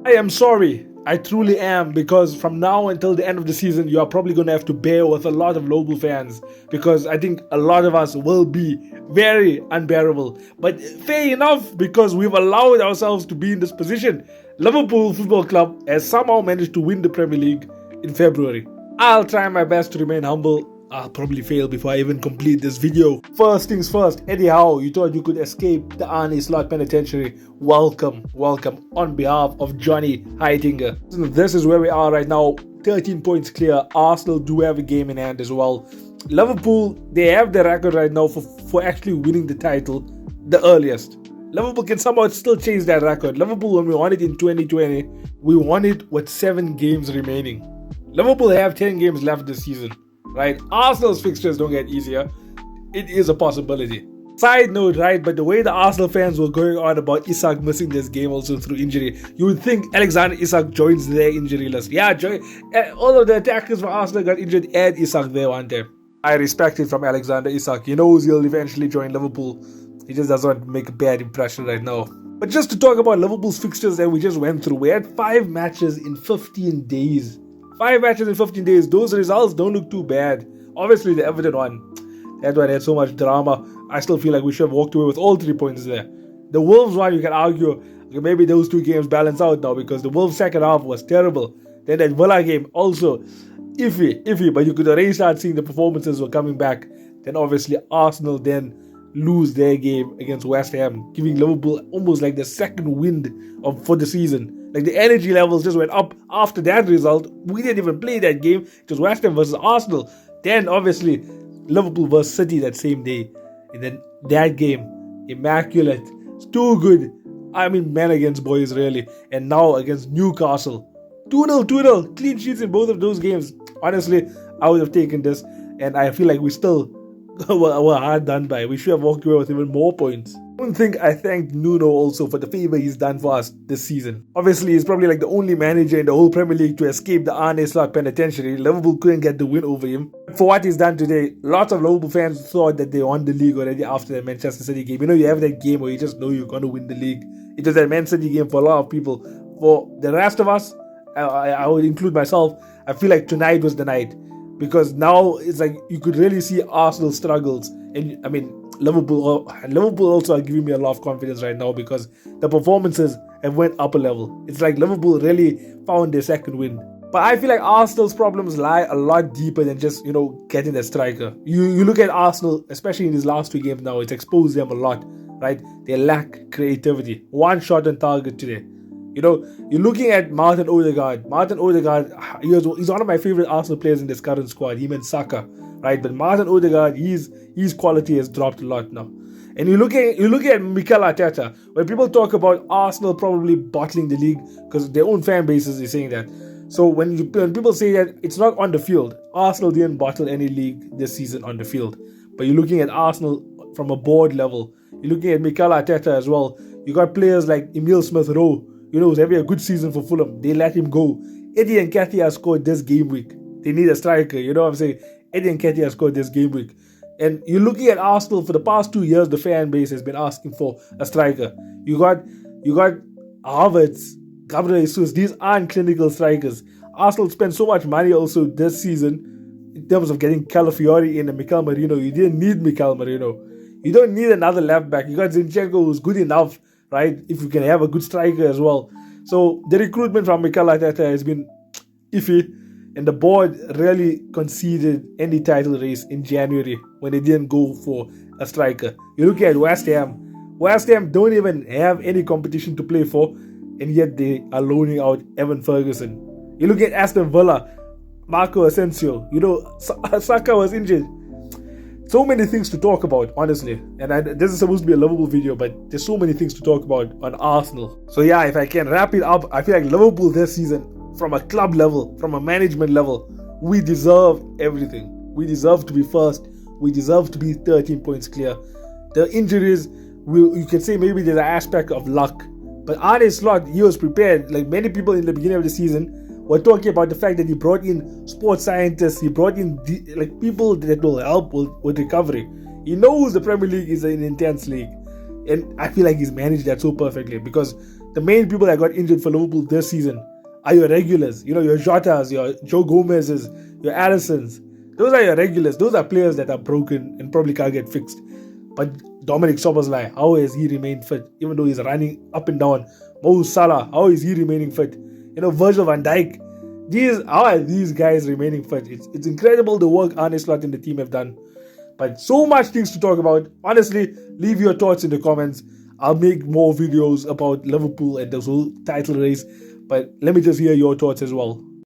I am sorry. I truly am, because from now until the end of the season, you are probably going to have to bear with a lot of Liverpool fans, because I think a lot of us will be very unbearable. But fair enough, because we've allowed ourselves to be in this position. Liverpool Football Club has somehow managed to win the Premier League in February. I'll try my best to remain humble. I'll probably fail before I even complete this video. First things first, Eddie Howe, you thought you could escape the Arne Slot penitentiary. Welcome on behalf of Johnny Heitinga. This is where we are right now, 13 points clear. Arsenal do have a game in hand as well. Liverpool, they have the record right now for actually winning the title the earliest. Liverpool can somehow still change that record. Liverpool, when we won it in 2020, we won it with 7 games remaining. Liverpool have 10 games left this season. Right, Arsenal's fixtures don't get easier. It is a possibility. Side note, right, but the way the Arsenal fans were going on about Isak missing this game also through injury, you would think Alexander Isak joins their injury list. Yeah, all of the attackers for Arsenal got injured, and Isak there one time. I respect it from Alexander Isak. He knows he'll eventually join Liverpool. He just doesn't make a bad impression right now. But just to talk about Liverpool's fixtures that we just went through, we had 5 matches in 15 days. 5 matches in 15 days. Those results don't look too bad. Obviously, the Everton one, that one had so much drama. I still feel like we should have walked away with all 3 points there. The Wolves one, you can argue, okay, maybe those 2 games balance out now, because the Wolves second half was terrible. Then that Villa game also iffy, but you could already start seeing the performances were coming back. Then obviously Arsenal then lose their game against West Ham, giving Liverpool almost like the second wind for the season. Like the energy levels just went up after that result. We didn't even play that game. It was West Ham versus Arsenal. Then obviously Liverpool versus City that same day. And then that game, immaculate. It's too good. I mean, men against boys really. And now against Newcastle. 2-0. Clean sheets in both of those games. Honestly, I would have taken this. And I feel like we still were hard done by. We should have walked away with even more points. I don't think I thanked Nuno also for the favour he's done for us this season. Obviously, he's probably like the only manager in the whole Premier League to escape the Arne Slot penitentiary. Liverpool couldn't get the win over him. For what he's done today, lots of Liverpool fans thought that they won the league already after the Manchester City game. You know, you have that game where you just know you're going to win the league. It was that Man City game for a lot of people. For the rest of us, I would include myself, I feel like tonight was the night. Because now it's like you could really see Arsenal's struggles. And I mean, Liverpool also are giving me a lot of confidence right now, because the performances have went up a level. It's like Liverpool really found their second wind. But I feel like Arsenal's problems lie a lot deeper than just, getting a striker. You look at Arsenal, especially in these last 2 games now, it's exposed them a lot, right? They lack creativity. 1 shot on target today. You're looking at Martin Odegaard. Martin Odegaard, he's one of my favorite Arsenal players in this current squad. Him and Saka, right? But Martin Odegaard, his quality has dropped a lot now. And you look at Mikel Arteta. When people talk about Arsenal probably bottling the league, because their own fan bases is saying that. So when people say that, it's not on the field. Arsenal didn't bottle any league this season on the field. But you're looking at Arsenal from a board level. You're looking at Mikel Arteta as well. You got players like Emile Smith-Rowe, who's having a good season for Fulham. They let him go. Eddie and Nketiah scored this game week. They need a striker, you know what I'm saying? Eddie and Nketiah scored this game week. And you're looking at Arsenal for the past 2 years, the fan base has been asking for a striker. You got Havertz, Gabriel Jesus. These aren't clinical strikers. Arsenal spent so much money also this season in terms of getting Calafiori in and Mikel Merino. You didn't need Mikel Merino. You don't need another left back. You got Zinchenko, who's good enough, right? If you can have a good striker as well. So the recruitment from Mikel Arteta has been iffy, and the board really conceded any title race in January when they didn't go for a striker. You look at West Ham. West Ham don't even have any competition to play for, and yet they are loaning out Evan Ferguson. You look at Aston Villa, Marco Asensio. Saka was injured. So many things to talk about, honestly. And this is supposed to be a Liverpool video, but there's so many things to talk about on Arsenal. So yeah, if I can wrap it up, I feel like Liverpool this season, from a club level, from a management level, we deserve everything. We deserve to be first. We deserve to be 13 points clear. The injuries, you can say maybe there's an aspect of luck. But Arne Slot, he was prepared. Like many people in the beginning of the season were talking about the fact that he brought in sports scientists, he brought in people that will help with recovery. He knows the Premier League is an intense league. And I feel like he's managed that so perfectly, because the main people that got injured for Liverpool this season are your regulars. You know, your Jotas, your Joe Gomez's, your Allisons. Those are your regulars. Those are players that are broken and probably can't get fixed. But Dominik Szoboszlai, how has he remained fit? Even though he's running up and down. Mohamed Salah, how is he remaining fit? You know, Virgil van Dijk. How are these guys remaining fit? It's incredible the work Arne Slot and the team have done. But so much things to talk about. Honestly, leave your thoughts in the comments. I'll make more videos about Liverpool and this whole title race. But let me just hear your thoughts as well.